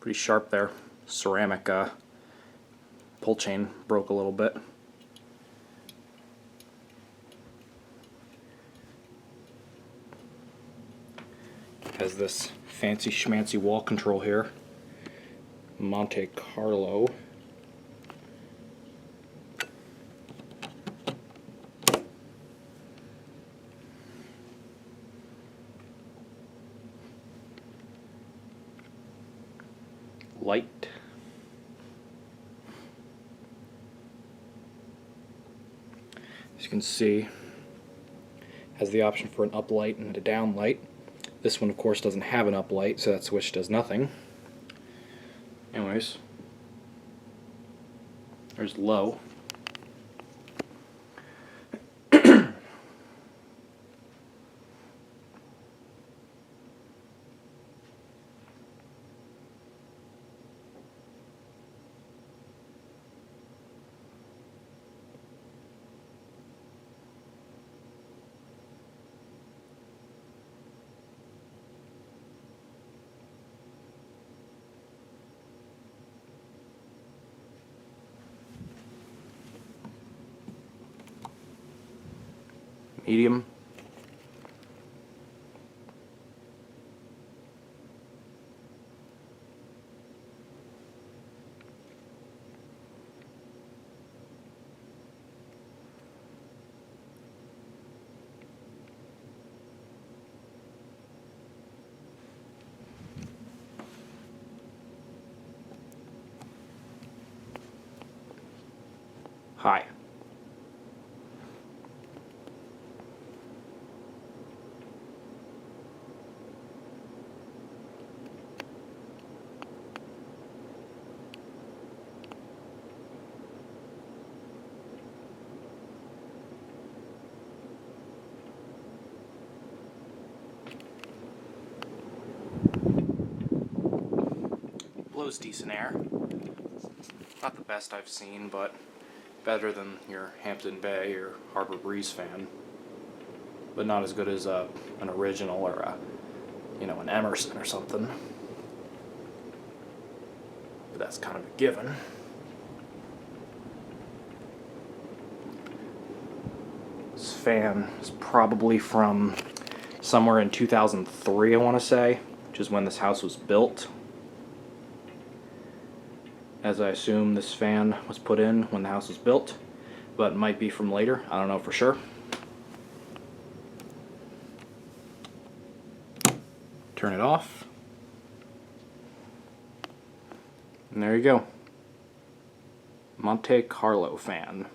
Pretty sharp there. Ceramic pull chain broke a little bit. Has this fancy schmancy wall control here. Monte Carlo. Light. As you can see, has the option for an up light and a down light. This one, of course, doesn't have an up light, so that switch does nothing. Anyways, there's low. Medium. High. Blows decent air. Not the best I've seen, but better than your Hampton Bay or Harbor Breeze fan. But not as good as an original or an Emerson or something. But that's kind of a given. This fan is probably from somewhere in 2003, I want to say, which is when this house was built. As I assume this fan was put in when the house was built, but it might be from later. I don't know for sure. Turn it off. And there you go. Monte Carlo fan.